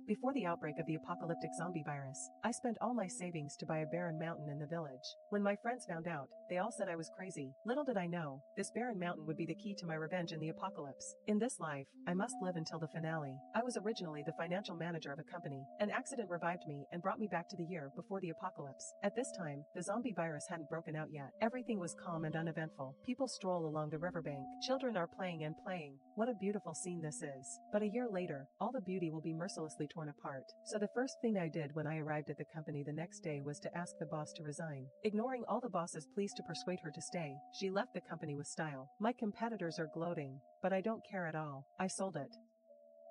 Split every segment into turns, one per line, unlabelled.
Before the outbreak of the apocalyptic zombie virus, I spent all my savings to buy a barren mountain in the village. When my friends found out, they all said I was crazy. Little did I know, this barren mountain would be the key to my revenge in the apocalypse. In this life, I must live until the finale. I was originally the financial manager of a company. An accident revived me and brought me back to the year before the apocalypse. At this time, the zombie virus hadn't broken out yet. Everything was calm and uneventful. People stroll along the riverbank. Children are playing and playing. What a beautiful scene this is. But a year later, all the beauty will be mercilessly torn apart. So the first thing I did when I arrived at the company the next day was to ask the boss to resign. Ignoring all the boss's pleas to persuade her to stay, she left the company with style. My competitors are gloating, but I don't care at all. I sold it.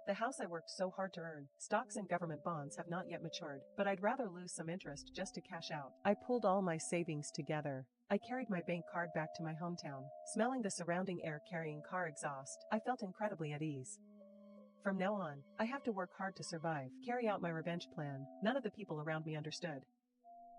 The house I worked so hard to earn, stocks and government bonds have not yet matured, but I'd rather lose some interest just to cash out. I pulled all my savings together. I carried my bank card back to my hometown. Smelling the surrounding air carrying car exhaust, I felt incredibly at ease. From now on, I have to work hard to survive, carry out my revenge plan. None of the people around me understood.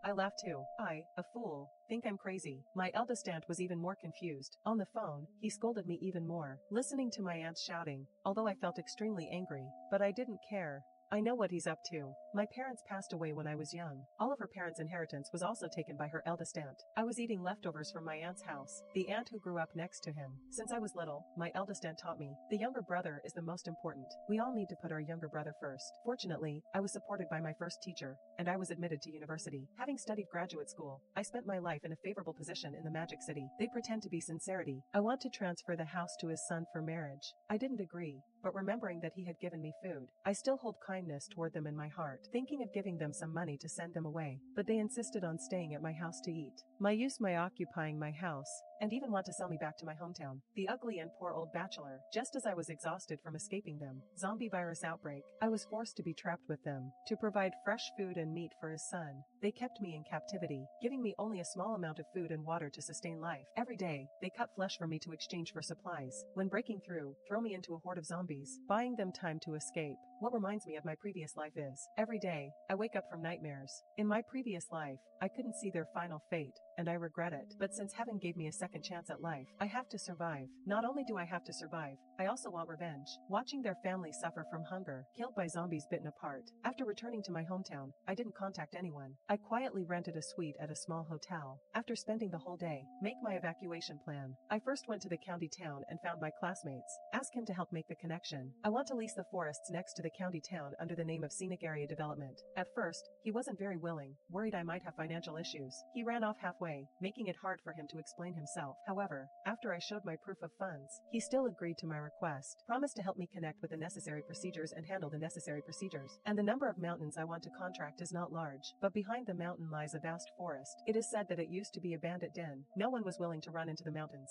I laughed too. I, a fool, think I'm crazy. My eldest aunt was even more confused. On the phone, he scolded me even more, listening to my aunt shouting, although I felt extremely angry, but I didn't care. I know what he's up to. My parents passed away when I was young. All of her parents' inheritance was also taken by her eldest aunt. I was eating leftovers from my aunt's house, the aunt who grew up next to him. Since I was little, my eldest aunt taught me, the younger brother is the most important. We all need to put our younger brother first. Fortunately, I was supported by my first teacher, and I was admitted to university. Having studied graduate school, I spent my life in a favorable position in the Magic City. They pretend to be sincerity. I want to transfer the house to his son for marriage. I didn't agree, but remembering that he had given me food, I still hold kindness toward them in my heart, thinking of giving them some money to send them away, but they insisted on staying at my house to eat. My occupying my house, and even want to sell me back to my hometown. The ugly and poor old bachelor. Just as I was exhausted from escaping them, zombie virus outbreak, I was forced to be trapped with them, to provide fresh food and meat for his son. They kept me in captivity, giving me only a small amount of food and water to sustain life. Every day, they cut flesh from me to exchange for supplies. When breaking through, throw me into a horde of zombies, buying them time to escape. What reminds me of my previous life is, every day, I wake up from nightmares. In my previous life, I couldn't see their final fate, and I regret it. But since heaven gave me a second chance at life, I have to survive. Not only do I have to survive, I also want revenge. Watching their family suffer from hunger, killed by zombies bitten apart. After returning to my hometown, I didn't contact anyone. I quietly rented a suite at a small hotel. After spending the whole day, make my evacuation plan. I first went to the county town and found my classmates. Ask him to help make the connection. I want to lease the forests next to the county town under the name of Scenic Area Development. At first, he wasn't very willing, worried I might have financial issues. He ran off halfway, making it hard for him to explain himself. However, after I showed my proof of funds, he still agreed to my request, promised to help me connect with the necessary procedures and handle the necessary procedures. And the number of mountains I want to contract is not large, but behind the mountain lies a vast forest. It is said that it used to be a bandit den. No one was willing to run into the mountains.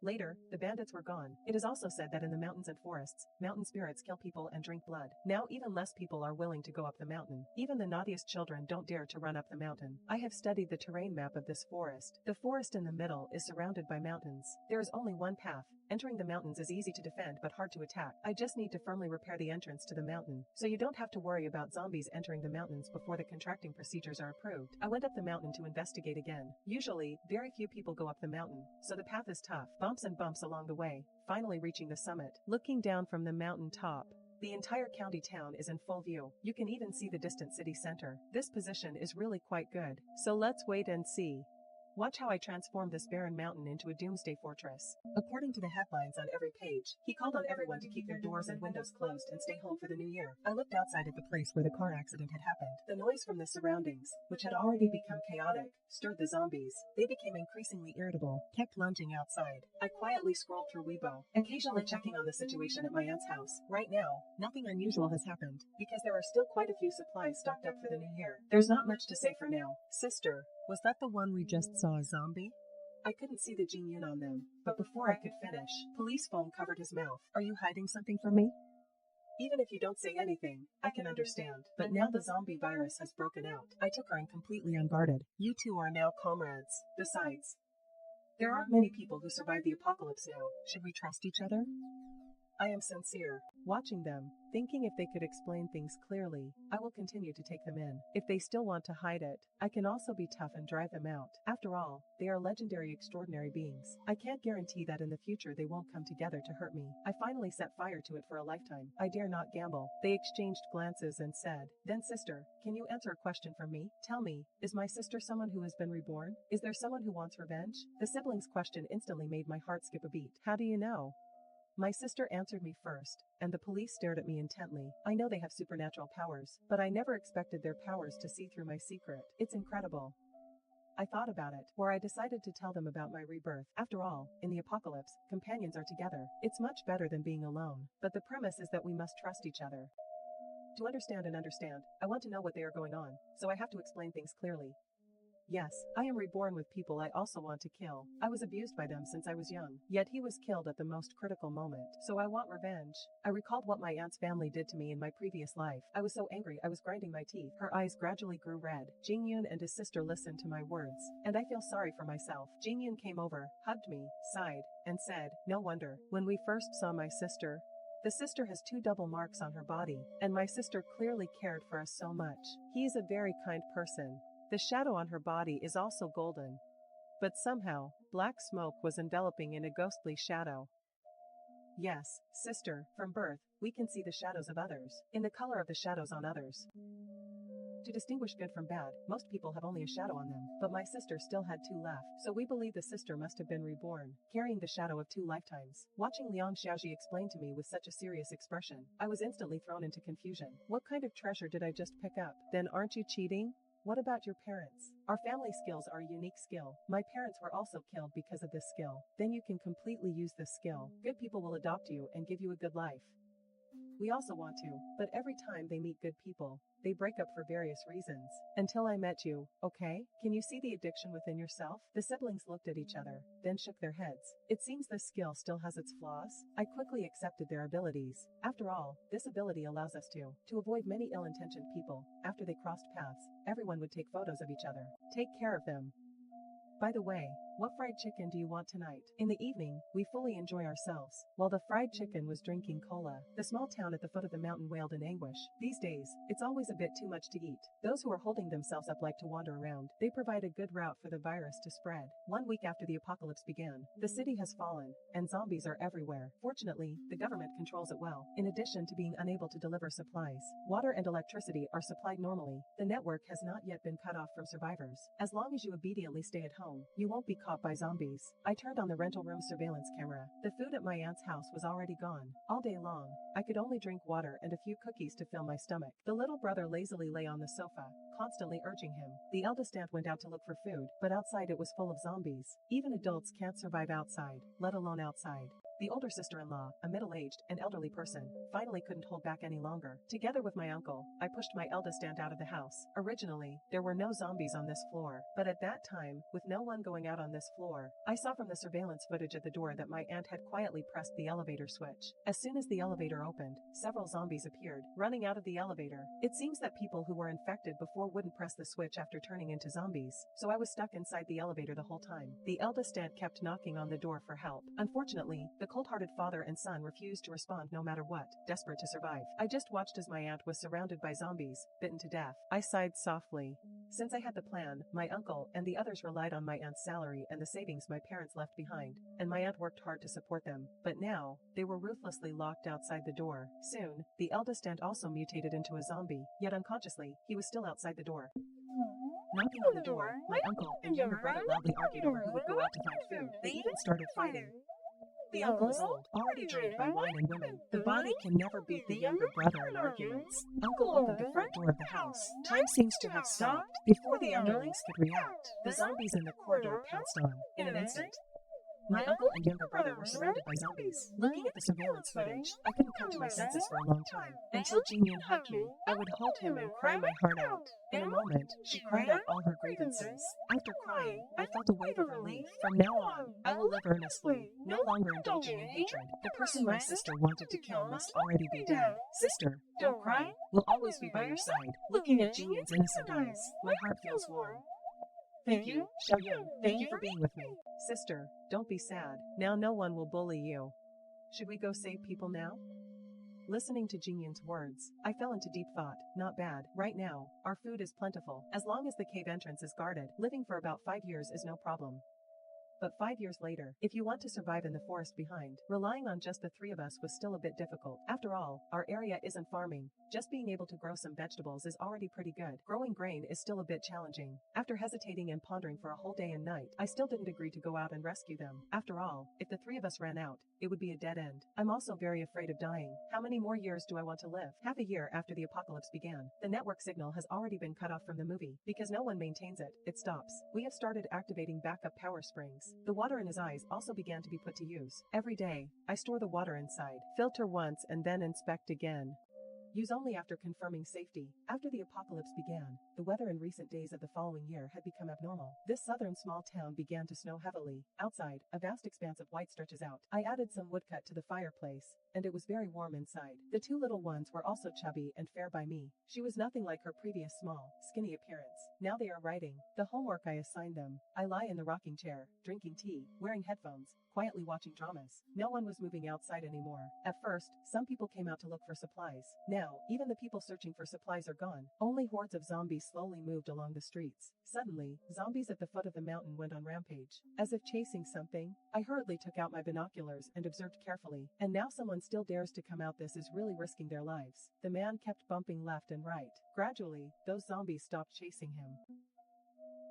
Later, the bandits were gone. It is also said that in the mountains and forests, mountain spirits kill people and drink blood. Now even less people are willing to go up the mountain. Even the naughtiest children don't dare to run up the mountain. I have studied the terrain map of this forest. The forest in the middle is surrounded by mountains. There is only one path. Entering the mountains is easy to defend but hard to attack. I just need to firmly repair the entrance to the mountain, so you don't have to worry about zombies entering the mountains before the contracting procedures are approved. I went up the mountain to investigate again. Usually, very few people go up the mountain, so the path is tough. Bumps and bumps along the way, finally reaching the summit. Looking down from the mountain top, the entire county town is in full view. You can even see the distant city center. This position is really quite good, so let's wait and see. Watch how I transform this barren mountain into a doomsday fortress. According to the headlines on every page, he called on everyone to keep their doors and windows closed and stay home for the new year. I looked outside at the place where the car accident had happened. The noise from the surroundings, which had already become chaotic, stirred the zombies. They became increasingly irritable, kept lunging outside. I quietly scrolled through Weibo, occasionally checking on the situation at my aunt's house. Right now, nothing unusual has happened, because there are still quite a few supplies stocked up for the new year. There's not much to say for now. Sister, was that the one we just saw a zombie? I couldn't see the Jin Yun on them, but before I could finish, police foam covered his mouth. Are you hiding something from me? Even if you don't say anything, I can understand. But now the zombie virus has broken out. I took her in completely unguarded. You two are now comrades. Besides, there aren't many people who survive the apocalypse now. Should we trust each other? I am sincere. Watching them, thinking if they could explain things clearly, I will continue to take them in. If they still want to hide it, I can also be tough and drive them out. After all, they are legendary extraordinary beings. I can't guarantee that in the future they won't come together to hurt me. I finally set fire to it for a lifetime. I dare not gamble. They exchanged glances and said, "Then sister, can you answer a question from me? Tell me, is my sister someone who has been reborn? Is there someone who wants revenge?" The siblings' question instantly made my heart skip a beat. How do you know? My sister answered me first, and the police stared at me intently. I know they have supernatural powers, but I never expected their powers to see through my secret. It's incredible. I thought about it, where I decided to tell them about my rebirth. After all, in the apocalypse, companions are together. It's much better than being alone. But the premise is that we must trust each other. To understand, I want to know what they are going on, so I have to explain things clearly. Yes, I am reborn with people I also want to kill. I was abused by them since I was young, yet he was killed at the most critical moment, so I want revenge. I recalled what my aunt's family did to me in my previous life. I was so angry I was grinding my teeth. Her eyes gradually grew red. Jingyun and his sister listened to my words, and I feel sorry for myself. Jingyun came over, hugged me, sighed, and said, "No wonder. When we first saw my sister, the sister has 2 double marks on her body, and my sister clearly cared for us so much. He is a very kind person. The shadow on her body is also golden. But somehow, black smoke was enveloping in a ghostly shadow. Yes, sister, from birth, we can see the shadows of others, in the color of the shadows on others. To distinguish good from bad, most people have only a shadow on them, but my sister still had 2 left, so we believe the sister must have been reborn, carrying the shadow of 2 lifetimes." Watching Liang Xiaoji explain to me with such a serious expression, I was instantly thrown into confusion. What kind of treasure did I just pick up? Then aren't you cheating? What about your parents? Our family skills are a unique skill. My parents were also killed because of this skill. Then you can completely use this skill. Good people will adopt you and give you a good life. We also want to, but every time they meet good people, they break up for various reasons. Until I met you, okay? Can you see the addiction within yourself? The siblings looked at each other, then shook their heads. It seems this skill still has its flaws. I quickly accepted their abilities. After all, this ability allows us to avoid many ill-intentioned people. After they crossed paths, everyone would take photos of each other. Take care of them. By the way, what fried chicken do you want tonight? In the evening, we fully enjoy ourselves. While the fried chicken was drinking cola, the small town at the foot of the mountain wailed in anguish. These days, it's always a bit too much to eat. Those who are holding themselves up like to wander around. They provide a good route for the virus to spread. 1 week after the apocalypse began, the city has fallen, and zombies are everywhere. Fortunately, the government controls it well. In addition to being unable to deliver supplies, water and electricity are supplied normally. The network has not yet been cut off from survivors. As long as you obediently stay at home, you won't be caught by zombies. I turned on the rental room surveillance camera. The food at my aunt's house was already gone. All day long, I could only drink water and a few cookies to fill my stomach. The little brother lazily lay on the sofa, constantly urging him. The eldest aunt went out to look for food, but outside it was full of zombies. Even adults can't survive outside, let alone outside. The older sister-in-law, a middle-aged and elderly person, finally couldn't hold back any longer. Together with my uncle, I pushed my eldest aunt out of the house. Originally, there were no zombies on this floor, but at that time, with no one going out on this floor, I saw from the surveillance footage at the door that my aunt had quietly pressed the elevator switch. As soon as the elevator opened, several zombies appeared, running out of the elevator. It seems that people who were infected before wouldn't press the switch after turning into zombies, so I was stuck inside the elevator the whole time. The eldest aunt kept knocking on the door for help. Unfortunately, the cold-hearted father and son refused to respond no matter what, desperate to survive. I just watched as my aunt was surrounded by zombies, bitten to death. I sighed softly. Since I had the plan, my uncle and the others relied on my aunt's salary and the savings my parents left behind, and my aunt worked hard to support them. But now, they were ruthlessly locked outside the door. Soon, the eldest aunt also mutated into a zombie, yet unconsciously, he was still outside the door. Knocking on the door, my uncle and younger brother loudly argued over who would go out to find food. They even started fighting. The uncle is old, already drained by wine and women. The body can never beat the younger brother in arguments. Uncle opened the front door of the house. Time seems to have stopped. Before the underlings could react, the zombies in the corridor pounced on. In an instant, my uncle and younger brother were surrounded by zombies. Looking at the surveillance footage, I couldn't come to my senses for a long time. Until Jingyun hugged me, I would hold him and cry my heart out. In a moment, she cried out all her grievances. After crying, I felt a wave of relief. From now on, I will live earnestly, no longer indulging in hatred. The person my sister wanted to kill must already be dead. Sister, don't cry. We'll always be by your side. Looking at Jingyun's innocent eyes, my heart feels warm. Thank you, Xiaoyun. Thank you for being with me. Sister, don't be sad. Now no one will bully you. Should we go save people now? Listening to Jingyun's words, I fell into deep thought. Not bad. Right now, our food is plentiful. As long as the cave entrance is guarded, living for about 5 years is no problem. But 5 years later, if you want to survive in the forest behind, relying on just the three of us was still a bit difficult. After all, our area isn't farming. Just being able to grow some vegetables is already pretty good. Growing grain is still a bit challenging. After hesitating and pondering for a whole day and night, I still didn't agree to go out and rescue them. After all, if the three of us ran out, it would be a dead end. I'm also very afraid of dying. How many more years do I want to live? Half a year after the apocalypse began, the network signal has already been cut off from the movie. Because no one maintains it, it stops. We have started activating backup power springs. The water in his eyes also began to be put to use. Every day, I store the water inside, filter once and then inspect again. Use only after confirming safety. After the apocalypse began, the weather in recent days of the following year had become abnormal. This southern small town began to snow heavily. Outside, a vast expanse of white stretches out. I added some woodcut to the fireplace, and it was very warm inside. The two little ones were also chubby and fair by me. She was nothing like her previous small, skinny appearance. Now they are writing the homework I assigned them. I lie in the rocking chair, drinking tea, wearing headphones, quietly watching dramas. No one was moving outside anymore. At first, some people came out to look for supplies. Now, even the people searching for supplies are gone. Only hordes of zombies slowly moved along the streets. Suddenly, zombies at the foot of the mountain went on rampage. As if chasing something, I hurriedly took out my binoculars and observed carefully. And now someone still dares to come out. This is really risking their lives. The man kept bumping left and right. Gradually, those zombies stopped chasing him.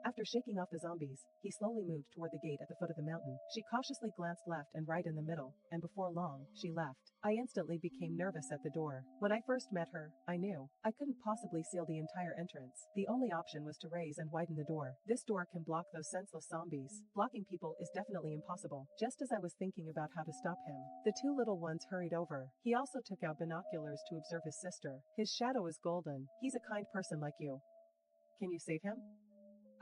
After shaking off the zombies, he slowly moved toward the gate at the foot of the mountain. She cautiously glanced left and right in the middle, and before long, she left. I instantly became nervous at the door. When I first met her, I knew I couldn't possibly seal the entire entrance. The only option was to raise and widen the door. This door can block those senseless zombies. Blocking people is definitely impossible. Just as I was thinking about how to stop him, the two little ones hurried over. He also took out binoculars to observe his sister. His shadow is golden. He's a kind person like you. Can you save him?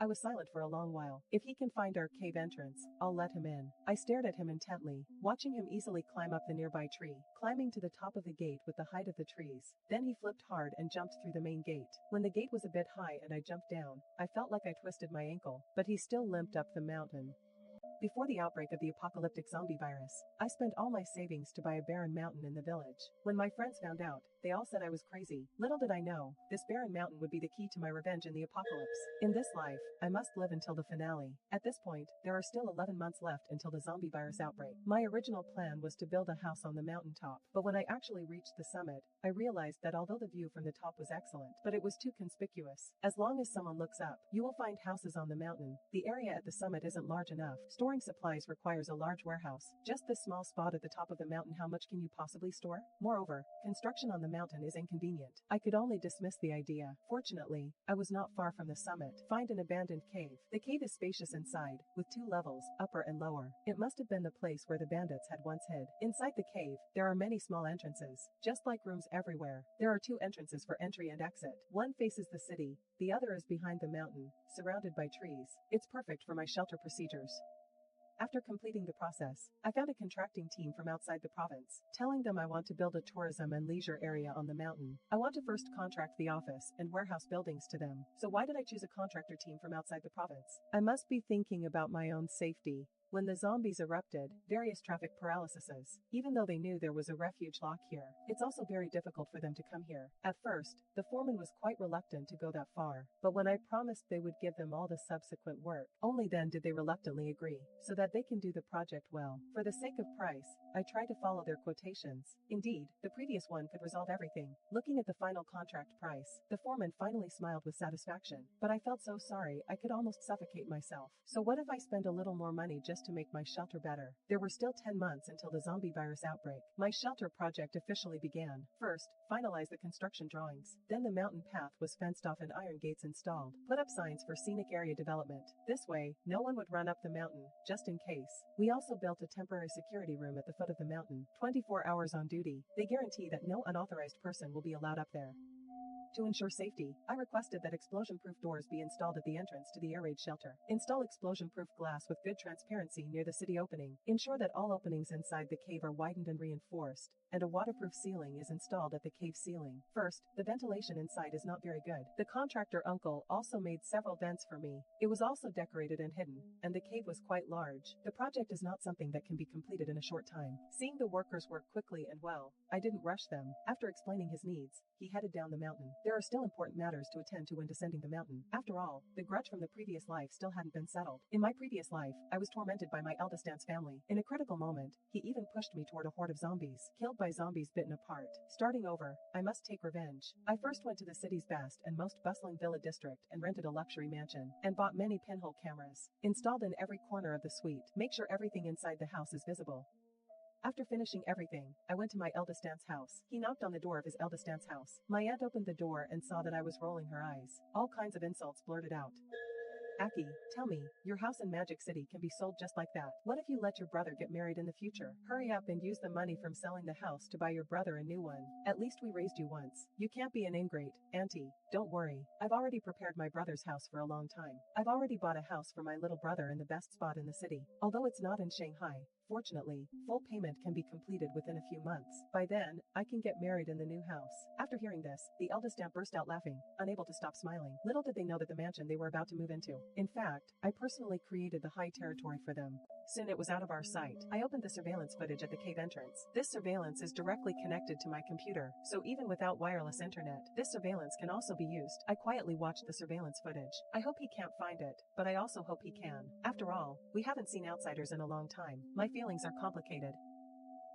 I was silent for a long while. If he can find our cave entrance, I'll let him in. I stared at him intently, watching him easily climb up the nearby tree, climbing to the top of the gate with the height of the trees. Then he flipped hard and jumped through the main gate. When the gate was a bit high and I jumped down, I felt like I twisted my ankle, but he still limped up the mountain. Before the outbreak of the apocalyptic zombie virus, I spent all my savings to buy a barren mountain in the village. When my friends found out, they all said I was crazy. Little did I know, this barren mountain would be the key to my revenge in the apocalypse. In this life, I must live until the finale. At this point, there are still 11 months left until the zombie virus outbreak. My original plan was to build a house on the mountaintop, but when I actually reached the summit, I realized that although the view from the top was excellent, but it was too conspicuous. As long as someone looks up, you will find houses on the mountain. The area at the summit isn't large enough. Storing supplies requires a large warehouse. Just this small spot at the top of the mountain, how much can you possibly store? Moreover, construction on the mountain is inconvenient. I could only dismiss the idea. Fortunately, I was not far from the summit. Find an abandoned cave. The cave is spacious inside, with 2 levels, upper and lower. It must have been the place where the bandits had once hid. Inside the cave, there are many small entrances. Just like rooms everywhere, there are 2 entrances for entry and exit. One faces the city, the other is behind the mountain, surrounded by trees. It's perfect for my shelter procedures. After completing the process, I found a contracting team from outside the province, telling them I want to build a tourism and leisure area on the mountain. I want to first contract the office and warehouse buildings to them. So why did I choose a contractor team from outside the province? I must be thinking about my own safety. When the zombies erupted, various traffic paralyses. Even though they knew there was a refuge lock here, it's also very difficult for them to come here. At first, the foreman was quite reluctant to go that far, but when I promised they would give them all the subsequent work, only then did they reluctantly agree, so that they can do the project well. For the sake of price, I tried to follow their quotations. Indeed, the previous one could resolve everything. Looking at the final contract price, the foreman finally smiled with satisfaction, but I felt so sorry I could almost suffocate myself. So what if I spend a little more money just to make my shelter better? There were still 10 months until the zombie virus outbreak. My shelter project officially began. First, finalize the construction drawings. Then the mountain path was fenced off and iron gates installed. Put up signs for scenic area development. This way, no one would run up the mountain, just in case. We also built a temporary security room at the foot of the mountain, 24 hours on duty. They guarantee that no unauthorized person will be allowed up there. To ensure safety, I requested that explosion-proof doors be installed at the entrance to the air raid shelter. Install explosion-proof glass with good transparency near the city opening. Ensure that all openings inside the cave are widened and reinforced, and a waterproof ceiling is installed at the cave ceiling. First, the ventilation inside is not very good. The contractor uncle also made several vents for me. It was also decorated and hidden, and the cave was quite large. The project is not something that can be completed in a short time. Seeing the workers work quickly and well, I didn't rush them. After explaining his needs, he headed down the mountain. There are still important matters to attend to when descending the mountain. After all, the grudge from the previous life still hadn't been settled. In my previous life, I was tormented by my eldest aunt's family. In a critical moment, he even pushed me toward a horde of zombies, killed by zombies bitten apart. Starting over, I must take revenge. I first went to the city's best and most bustling villa district and rented a luxury mansion, and bought many pinhole cameras, installed in every corner of the suite. Make sure everything inside the house is visible. After finishing everything, I went to my eldest aunt's house. He knocked on the door of his eldest aunt's house. My aunt opened the door and saw that I was rolling her eyes. All kinds of insults blurted out. Aki, tell me, your house in Magic City can be sold just like that. What if you let your brother get married in the future? Hurry up and use the money from selling the house to buy your brother a new one. At least we raised you once. You can't be an ingrate, auntie. Don't worry. I've already prepared my brother's house for a long time. I've already bought a house for my little brother in the best spot in the city. Although it's not in Shanghai, fortunately, full payment can be completed within a few months. By then, I can get married in the new house. After hearing this, the eldest aunt burst out laughing, unable to stop smiling. Little did they know that the mansion they were about to move into. In fact, I personally created the high territory for them. Soon it was out of our sight. I opened the surveillance footage at the cave entrance. This surveillance is directly connected to my computer, so even without wireless internet, this surveillance can also be used. I quietly watched the surveillance footage. I hope he can't find it, but I also hope he can. After all, we haven't seen outsiders in a long time. My feelings are complicated.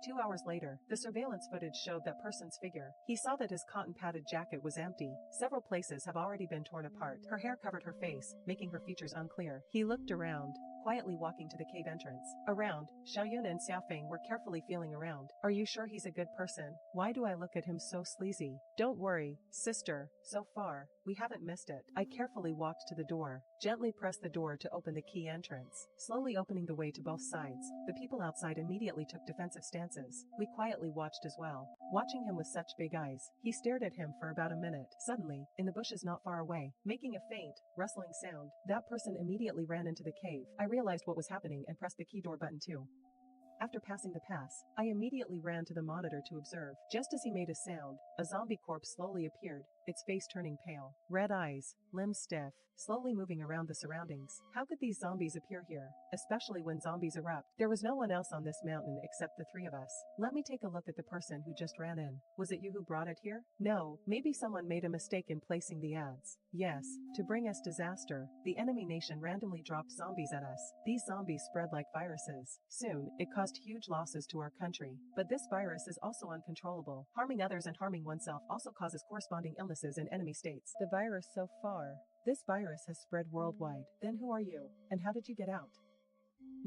2 hours later, the surveillance footage showed that person's figure. He saw that his cotton-padded jacket was empty. Several places have already been torn apart. Her hair covered her face, making her features unclear. He looked around, quietly walking to the cave entrance. Around, Xiaoyun and Xiaofeng were carefully feeling around. Are you sure he's a good person? Why do I look at him so sleazy? Don't worry, sister. So far, we haven't missed it. I carefully walked to the door, gently pressed the door to open the key entrance, slowly opening the way to both sides. The people outside immediately took defensive stances. We quietly watched as well. Watching him with such big eyes, he stared at him for about a minute. Suddenly, in the bushes not far away, making a faint, rustling sound, that person immediately ran into the cave. I realized what was happening and pressed the key door button too. After passing the pass, I immediately ran to the monitor to observe. Just as he made a sound, a zombie corpse slowly appeared, its face turning pale, red eyes, limbs stiff, slowly moving around the surroundings. How could these zombies appear here, especially when zombies erupt? There was no one else on this mountain except the three of us. Let me take a look at the person who just ran in. Was it you who brought it here? No, maybe someone made a mistake in placing the ads. Yes, to bring us disaster, the enemy nation randomly dropped zombies at us. These zombies spread like viruses. Soon, it caused huge losses to our country. But this virus is also uncontrollable. Harming others and harming oneself also causes corresponding illnesses in enemy states. The virus so far. This virus has spread worldwide. Then who are you? And how did you get out?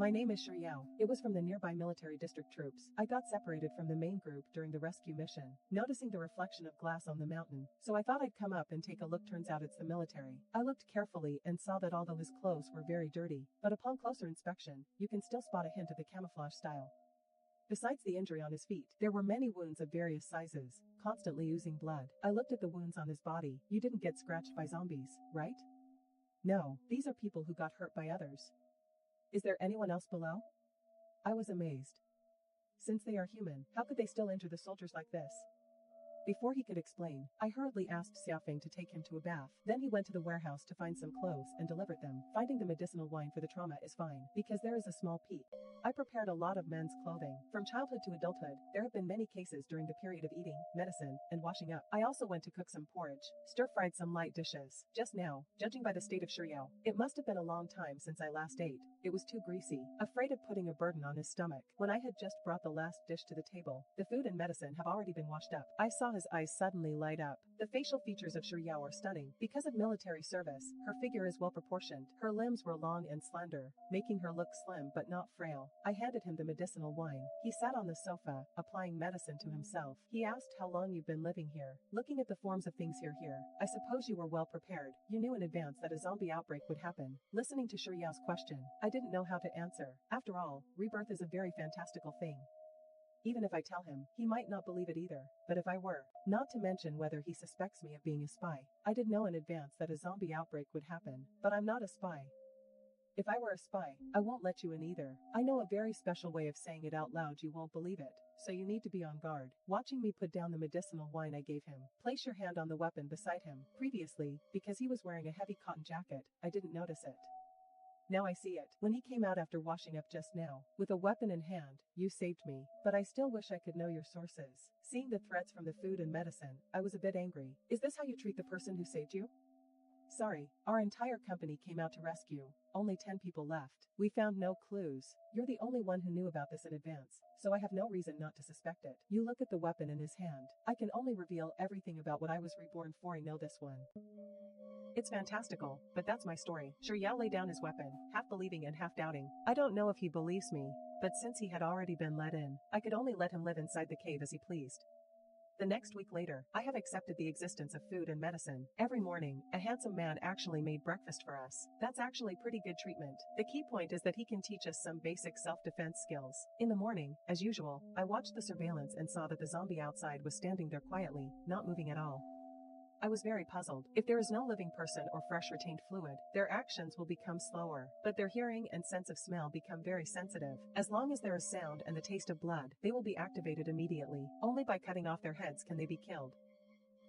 My name is Shiryao. It was from the nearby military district troops. I got separated from the main group during the rescue mission, noticing the reflection of glass on the mountain. So I thought I'd come up and take a look. Turns out it's the military. I looked carefully and saw that although his clothes were very dirty, but upon closer inspection, you can still spot a hint of the camouflage style. Besides the injury on his feet, there were many wounds of various sizes, constantly oozing blood. I looked at the wounds on his body. You didn't get scratched by zombies, right? No, these are people who got hurt by others. Is there anyone else below? I was amazed. Since they are human, how could they still injure the soldiers like this? Before he could explain, I hurriedly asked Xiaofeng to take him to a bath. Then he went to the warehouse to find some clothes and delivered them. Finding the medicinal wine for the trauma is fine, because there is a small peak. I prepared a lot of men's clothing. From childhood to adulthood, there have been many cases during the period of eating, medicine, and washing up. I also went to cook some porridge, stir-fried some light dishes. Just now, judging by the state of Shiryao, it must have been a long time since I last ate. It was too greasy. Afraid of putting a burden on his stomach, when I had just brought the last dish to the table, the food and medicine have already been washed up. I saw his eyes suddenly light up. The facial features of Shiryao are stunning. Because of military service, her figure is well proportioned. Her limbs were long and slender, making her look slim but not frail. I handed him the medicinal wine. He sat on the sofa, applying medicine to himself. He asked how long you've been living here. Looking at the forms of things here, I suppose you were well prepared. You knew in advance that a zombie outbreak would happen. Listening to Shiryao's question, I didn't know how to answer. After all, rebirth is a very fantastical thing. Even if I tell him, he might not believe it either. But if I were, not to mention whether he suspects me of being a spy. I did know in advance that a zombie outbreak would happen, but I'm not a spy. If I were a spy, I won't let you in either. I know a very special way of saying it out loud, you won't believe it. So you need to be on guard. Watching me put down the medicinal wine I gave him. Place your hand on the weapon beside him. Previously, because he was wearing a heavy cotton jacket, I didn't notice it. Now I see it. When he came out after washing up just now, with a weapon in hand, you saved me. But I still wish I could know your sources. Seeing the threats from the food and medicine, I was a bit angry. Is this how you treat the person who saved you? Sorry, our entire company came out to rescue. Only 10 people left. We found no clues. You're the only one who knew about this in advance, so I have no reason not to suspect it. You look at the weapon in his hand. I can only reveal everything about what I was reborn for. I know this one. It's fantastical, but that's my story. Yao lay down his weapon, half believing and half doubting. I don't know if he believes me, but since he had already been let in, I could only let him live inside the cave as he pleased. The next week later, I have accepted the existence of food and medicine. Every morning, a handsome man actually made breakfast for us. That's actually pretty good treatment. The key point is that he can teach us some basic self-defense skills. In the morning, as usual, I watched the surveillance and saw that the zombie outside was standing there quietly, not moving at all. I was very puzzled. If there is no living person or fresh retained fluid, their actions will become slower, but their hearing and sense of smell become very sensitive. As long as there is sound and the taste of blood, they will be activated immediately. Only by cutting off their heads can they be killed.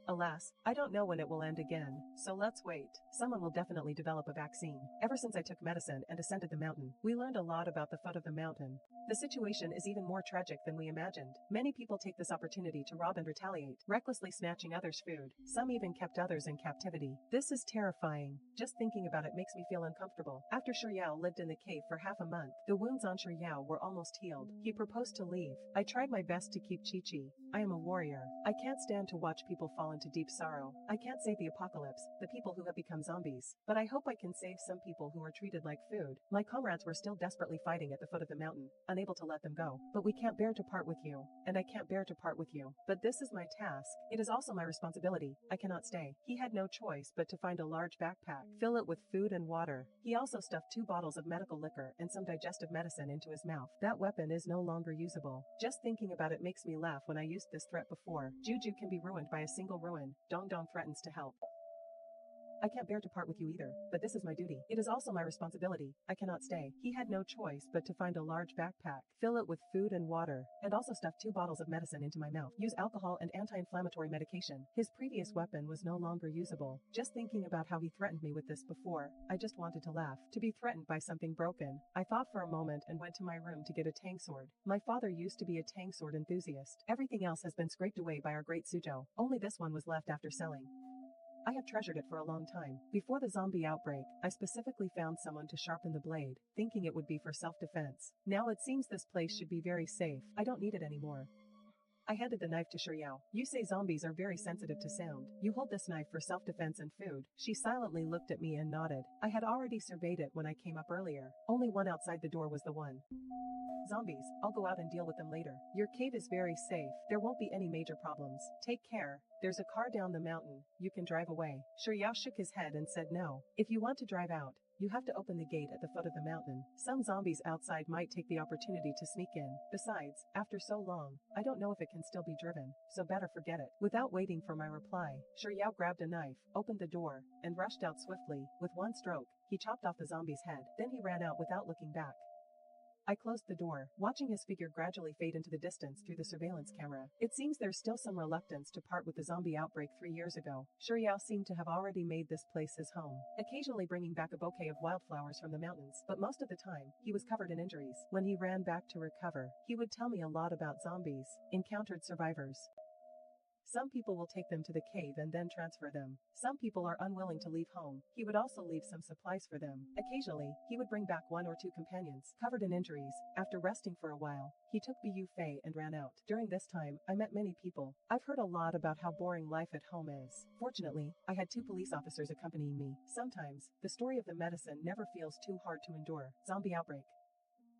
Alas, I don't know when it will end again, so let's wait. Someone will definitely develop a vaccine. Ever since I took medicine and ascended the mountain, we learned a lot about the foot of the mountain. The situation is even more tragic than we imagined. Many people take this opportunity to rob and retaliate, recklessly snatching others' food. Some even kept others in captivity. This is terrifying. Just thinking about it makes me feel uncomfortable. After Yao lived in the cave for half a month, the wounds on Yao were almost healed. He proposed to leave. I tried my best to keep Chi-Chi. I am a warrior. I can't stand to watch people fall into deep sorrow. I can't save the apocalypse, the people who have become zombies, but I hope I can save some people who are treated like food. My comrades were still desperately fighting at the foot of the mountain, unable to let them go. But we can't bear to part with you, and I can't bear to part with you. But this is my task. It is also my responsibility. I cannot stay. He had no choice but to find a large backpack, fill it with food and water. He also stuffed 2 bottles of medical liquor and some digestive medicine into his mouth. That weapon is no longer usable. Just thinking about it makes me laugh. When I used this threat before, Juju can be ruined by a single ruin. Dong Dong threatens to help. I can't bear to part with you either, but this is my duty. It is also my responsibility. I cannot stay. He had no choice but to find a large backpack, fill it with food and water, and also stuff 2 bottles of medicine into my mouth. Use alcohol and anti-inflammatory medication. His previous weapon was no longer usable. Just thinking about how he threatened me with this before, I just wanted to laugh. To be threatened by something broken. I thought for a moment and went to my room to get a tang sword. My father used to be a tang sword enthusiast. Everything else has been scraped away by our great Suzhou. Only this one was left after selling. I have treasured it for a long time. Before the zombie outbreak, I specifically found someone to sharpen the blade, thinking it would be for self-defense. Now it seems this place should be very safe. I don't need it anymore. I handed the knife to Yao. You say zombies are very sensitive to sound. You hold this knife for self-defense and food. She silently looked at me and nodded. I had already surveyed it when I came up earlier. Only one outside the door was the one. Zombies, I'll go out and deal with them later. Your cave is very safe. There won't be any major problems. Take care. There's a car down the mountain. You can drive away. Yao shook his head and said no. If you want to drive out, you have to open the gate at the foot of the mountain. Some zombies outside might take the opportunity to sneak in. Besides, after so long, I don't know if it can still be driven, so better forget it. Without waiting for my reply, Yao grabbed a knife, opened the door, and rushed out swiftly. With one stroke, he chopped off the zombie's head. Then he ran out without looking back. I closed the door, watching his figure gradually fade into the distance through the surveillance camera. It seems there's still some reluctance to part with the zombie outbreak 3 years ago. Yao seemed to have already made this place his home, occasionally bringing back a bouquet of wildflowers from the mountains, but most of the time, he was covered in injuries. When he ran back to recover, he would tell me a lot about zombies, encountered survivors. Some people will take them to the cave and then transfer them. Some people are unwilling to leave home. He would also leave some supplies for them. Occasionally, he would bring back 1 or 2 companions, covered in injuries. After resting for a while, he took Bu Fei and ran out. During this time, I met many people. I've heard a lot about how boring life at home is. Fortunately, I had 2 police officers accompanying me. Sometimes, the story of the medicine never feels too hard to endure. Zombie outbreak.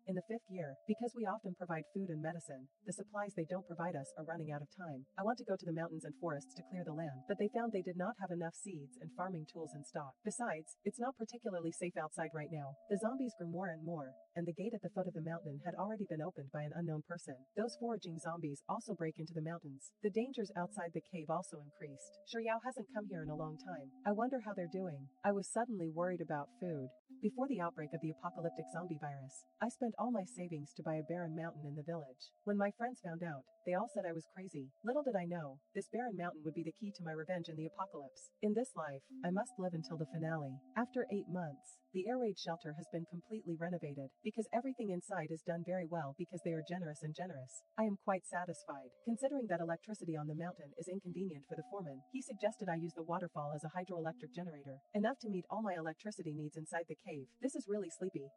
In the 5th year, because we often provide food and medicine, the supplies they don't provide us are running out of time. I want to go to the mountains and forests to clear the land, but they found they did not have enough seeds and farming tools in stock. Besides, it's not particularly safe outside right now. The zombies grew more and more, and the gate at the foot of the mountain had already been opened by an unknown person. Those foraging zombies also break into the mountains. The dangers outside the cave also increased. Shiryao hasn't come here in a long time. I wonder how they're doing. I was suddenly worried about food. Before the outbreak of the apocalyptic zombie virus, I spent all my savings to buy a barren mountain in the village. When my friends found out, they all said I was crazy. Little did I know, this barren mountain would be the key to my revenge in the apocalypse. In this life, I must live until the finale. After 8 months, the air raid shelter has been completely renovated, because everything inside is done very well because they are generous and generous. I am quite satisfied. Considering that electricity on the mountain is inconvenient for the foreman, he suggested I use the waterfall as a hydroelectric generator, enough to meet all my electricity needs inside the cave. This is really sleepy.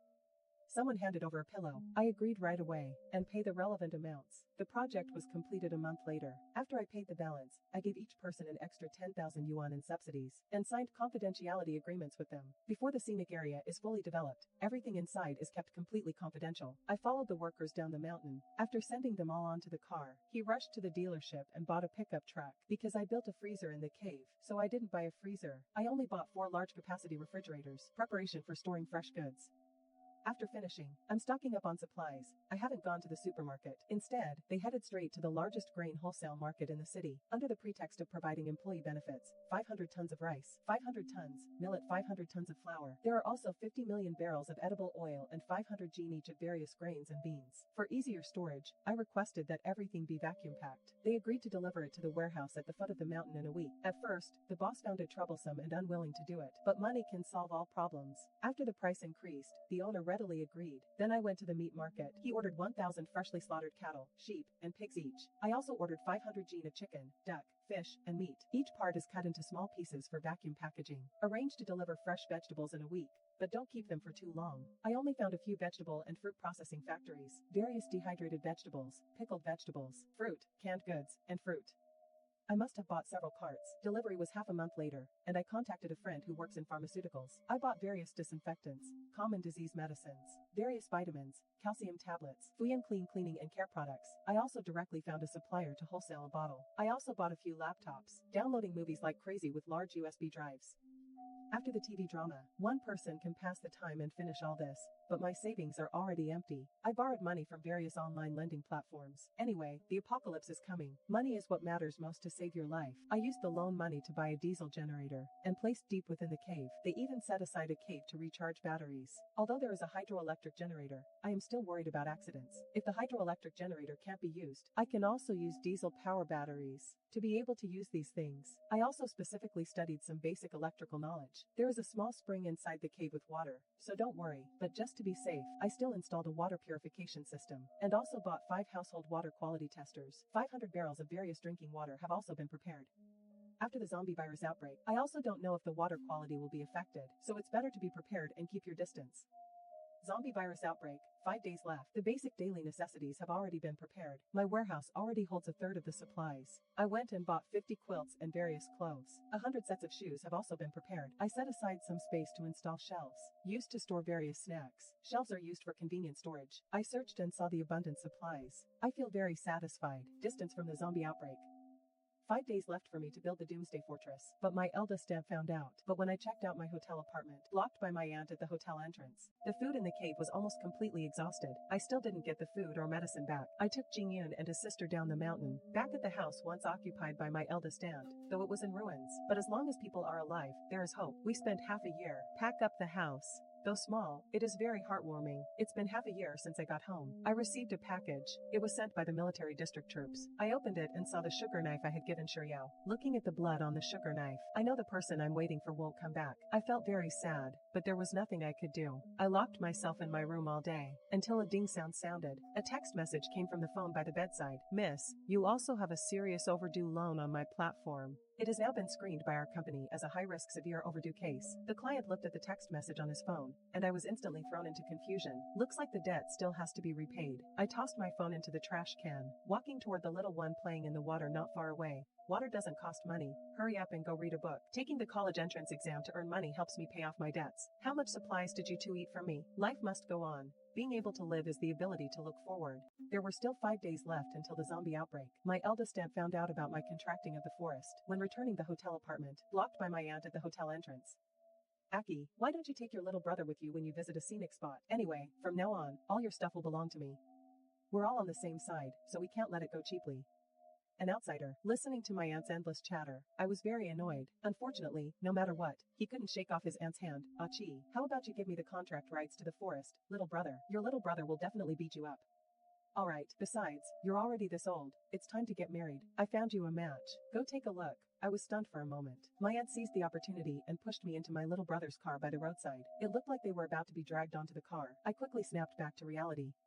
Someone handed over a pillow. I agreed right away, and paid the relevant amounts. The project was completed a month later. After I paid the balance, I gave each person an extra 10,000 yuan in subsidies, and signed confidentiality agreements with them. Before the scenic area is fully developed, everything inside is kept completely confidential. I followed the workers down the mountain. After sending them all onto the car, he rushed to the dealership and bought a pickup truck. Because I built a freezer in the cave, so I didn't buy a freezer. I only bought 4 large capacity refrigerators, preparation for storing fresh goods. After finishing, I'm stocking up on supplies. I haven't gone to the supermarket. Instead, they headed straight to the largest grain wholesale market in the city, under the pretext of providing employee benefits. 500 tons of rice, 500 tons, millet, 500 tons of flour. There are also 50 million barrels of edible oil and 500 gene each of various grains and beans. For easier storage, I requested that everything be vacuum packed. They agreed to deliver it to the warehouse at the foot of the mountain in a week. At first, the boss found it troublesome and unwilling to do it, but money can solve all problems. After the price increased, the owner readily agreed. Then I went to the meat market. He ordered 1,000 freshly slaughtered cattle, sheep, and pigs each. I also ordered 500 gene of chicken, duck, fish, and meat. Each part is cut into small pieces for vacuum packaging. Arrange to deliver fresh vegetables in a week, but don't keep them for too long. I only found a few vegetable and fruit processing factories, various dehydrated vegetables, pickled vegetables, fruit, canned goods, and fruit. I must have bought several carts. Delivery was half a month later, and I contacted a friend who works in pharmaceuticals. I bought various disinfectants, common disease medicines, various vitamins, calcium tablets, Fuyan Clean cleaning and care products. I also directly found a supplier to wholesale a bottle. I also bought a few laptops, downloading movies like crazy with large USB drives. After the TV drama, one person can pass the time and finish all this, but my savings are already empty. I borrowed money from various online lending platforms. Anyway, the apocalypse is coming. Money is what matters most to save your life. I used the loan money to buy a diesel generator, and placed deep within the cave. They even set aside a cave to recharge batteries. Although there is a hydroelectric generator, I am still worried about accidents. If the hydroelectric generator can't be used, I can also use diesel power batteries. To be able to use these things, I also specifically studied some basic electrical knowledge. There is a small spring inside the cave with water, so don't worry, but just to be safe, I still installed a water purification system, and also bought 5 household water quality testers. 500 barrels of various drinking water have also been prepared. After the zombie virus outbreak, I also don't know if the water quality will be affected, so it's better to be prepared and keep your distance. Zombie virus outbreak, 5 days left. The basic daily necessities have already been prepared. My warehouse already holds a third of the supplies. I went and bought 50 quilts and various clothes. 100 sets of shoes have also been prepared. I set aside some space to install shelves, used to store various snacks. Shelves are used for convenient storage. I searched and saw the abundant supplies. I feel very satisfied. Distance from the zombie outbreak. 5 days left for me to build the Doomsday Fortress, but my eldest aunt found out. But when I checked out my hotel apartment, blocked by my aunt at the hotel entrance, the food in the cave was almost completely exhausted. I still didn't get the food or medicine back. I took Jingyun and his sister down the mountain, back at the house once occupied by my eldest aunt, though it was in ruins. But as long as people are alive, there is hope. We spent half a year, pack up the house. Though small, it is very heartwarming. It's been half a year since I got home. I received a package. It was sent by the military district troops. I opened it and saw the sugar knife I had given Shiryao. Looking at the blood on the sugar knife, I know the person I'm waiting for won't come back. I felt very sad, but there was nothing I could do. I locked myself in my room all day, until a ding sound sounded. A text message came from the phone by the bedside. Miss, you also have a serious overdue loan on my platform. It has now been screened by our company as a high-risk severe overdue case. The client looked at the text message on his phone, and I was instantly thrown into confusion. Looks like the debt still has to be repaid. I tossed my phone into the trash can, walking toward the little one playing in the water not far away. Water doesn't cost money. Hurry up and go read a book. Taking the college entrance exam to earn money helps me pay off my debts. How much supplies did you two eat from me? Life must go on. Being able to live is the ability to look forward. There were still 5 days left until the zombie outbreak. My eldest aunt found out about my contracting of the forest when returning the hotel apartment, blocked by my aunt at the hotel entrance. Aki, why don't you take your little brother with you when you visit a scenic spot? Anyway, from now on, all your stuff will belong to me. We're all on the same side, so we can't let it go cheaply. An outsider, listening to my aunt's endless chatter, I was very annoyed. Unfortunately, no matter what, he couldn't shake off his aunt's hand. Achi, how about you give me the contract rights to the forest, little brother? Your little brother will definitely beat you up. Alright, besides, you're already this old. It's time to get married. I found you a match. Go take a look. I was stunned for a moment. My aunt seized the opportunity and pushed me into my little brother's car by the roadside. It looked like they were about to be dragged onto the car. I quickly snapped back to reality.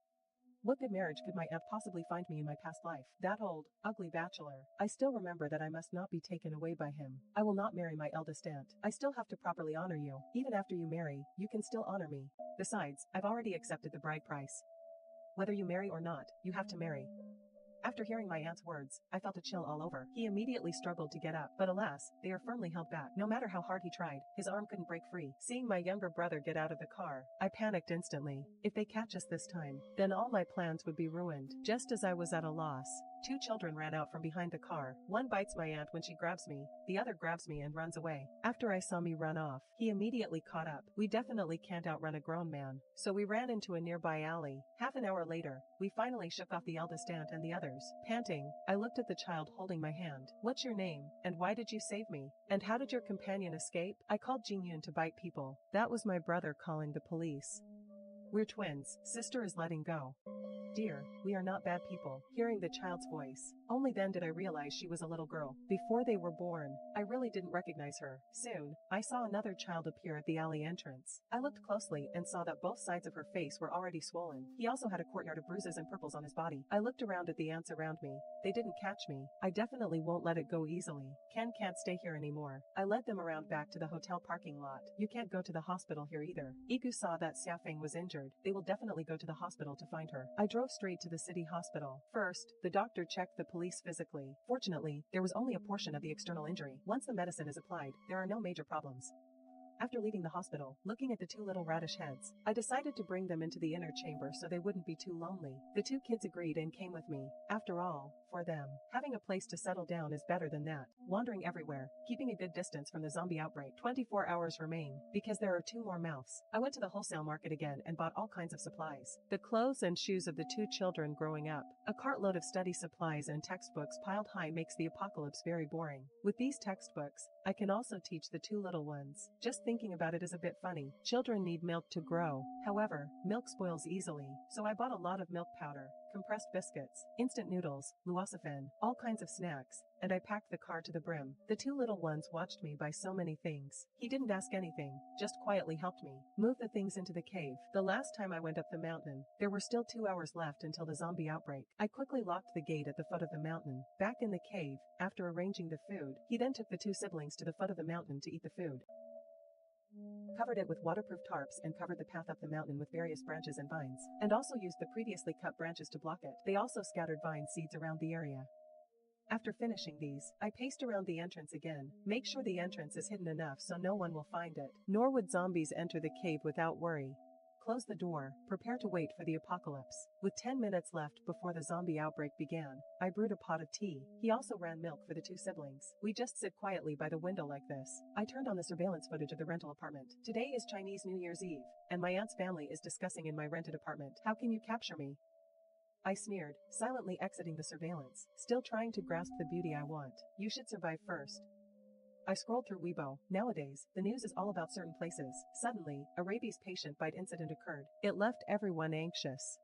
What good marriage could my aunt possibly find me in my past life? That old, ugly bachelor. I still remember that I must not be taken away by him. I will not marry my eldest aunt. I still have to properly honor you. Even after you marry, you can still honor me. Besides, I've already accepted the bride price. Whether you marry or not, you have to marry. After hearing my aunt's words, I felt a chill all over. He immediately struggled to get up, but alas, they are firmly held back. No matter how hard he tried, his arm couldn't break free. Seeing my younger brother get out of the car, I panicked instantly. If they catch us this time, then all my plans would be ruined. Just as I was at a loss, 2 children ran out from behind the car. One bites my aunt when she grabs me, the other grabs me and runs away. After I saw me run off, he immediately caught up. We definitely can't outrun a grown man, so we ran into a nearby alley. Half an hour later, we finally shook off the eldest aunt and the others. Panting, I looked at the child holding my hand. What's your name? And why did you save me? And how did your companion escape? I called Jingyun to bite people. That was my brother calling the police. We're twins. Sister is letting go. Dear, we are not bad people. Hearing the child's voice, only then did I realize she was a little girl. Before they were born, I really didn't recognize her. Soon, I saw another child appear at the alley entrance. I looked closely and saw that both sides of her face were already swollen. He also had a courtyard of bruises and purples on his body. I looked around at the ants around me. They didn't catch me. I definitely won't let it go easily. Ken can't stay here anymore. I led them around back to the hotel parking lot. You can't go to the hospital here either. Igu saw that Xiaofeng was injured. They will definitely go to the hospital to find her. I drove straight to the city hospital. First, the doctor checked the police physically. Fortunately, there was only a portion of the external injury. Once the medicine is applied, there are no major problems. After leaving the hospital, looking at the 2 little radish heads, I decided to bring them into the inner chamber so they wouldn't be too lonely. The 2 kids agreed and came with me. After all, for them, having a place to settle down is better than that. Wandering everywhere, keeping a good distance from the zombie outbreak. 24 hours remain, because there are 2 more mouths. I went to the wholesale market again and bought all kinds of supplies. The clothes and shoes of the 2 children growing up. A cartload of study supplies and textbooks piled high makes the apocalypse very boring. With these textbooks, I can also teach the 2 little ones. Just thinking about it is a bit funny. Children need milk to grow. However, milk spoils easily, so I bought a lot of milk powder, compressed biscuits, instant noodles, luosafen, all kinds of snacks, and I packed the car to the brim. The 2 little ones watched me buy so many things. He didn't ask anything, just quietly helped me move the things into the cave. The last time I went up the mountain, there were still 2 hours left until the zombie outbreak. I quickly locked the gate at the foot of the mountain. Back in the cave, after arranging the food, he then took the 2 siblings to the foot of the mountain to eat the food. Covered it with waterproof tarps and covered the path up the mountain with various branches and vines, and also used the previously cut branches to block it. They also scattered vine seeds around the area. After finishing these, I paced around the entrance again. Make sure the entrance is hidden enough so no one will find it, nor would zombies enter the cave without worry. Close the door, prepare to wait for the apocalypse. With 10 minutes left before the zombie outbreak began, I brewed a pot of tea. He also ran milk for the 2 siblings. We just sit quietly by the window like this. I turned on the surveillance footage of the rental apartment. Today is Chinese New Year's Eve, and my aunt's family is discussing in my rented apartment. How can you capture me? I sneered, silently exiting the surveillance, still trying to grasp the beauty I want. You should survive first. I scrolled through Weibo. Nowadays, the news is all about certain places. Suddenly, a rabies patient bite incident occurred. It left everyone anxious.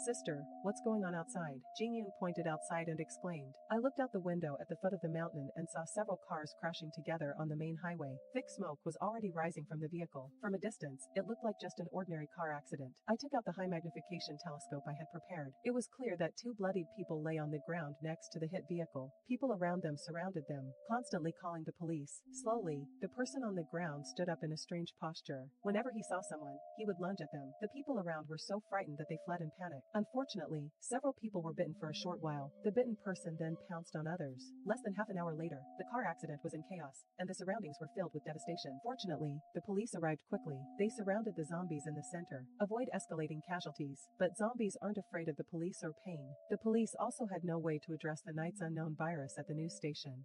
Sister, what's going on outside? Jingyun pointed outside and exclaimed. I looked out the window at the foot of the mountain and saw several cars crashing together on the main highway. Thick smoke was already rising from the vehicle. From a distance, it looked like just an ordinary car accident. I took out the high magnification telescope I had prepared. It was clear that 2 bloodied people lay on the ground next to the hit vehicle. People around them surrounded them, constantly calling the police. Slowly, the person on the ground stood up in a strange posture. Whenever he saw someone, he would lunge at them. The people around were so frightened that they fled in panic. Unfortunately, several people were bitten for a short while. The bitten person then pounced on others. Less than half an hour later, the car accident was in chaos, and the surroundings were filled with devastation. Fortunately, the police arrived quickly. They surrounded the zombies in the center. Avoid escalating casualties. But zombies aren't afraid of the police or pain. The police also had no way to address the night's unknown virus at the news station.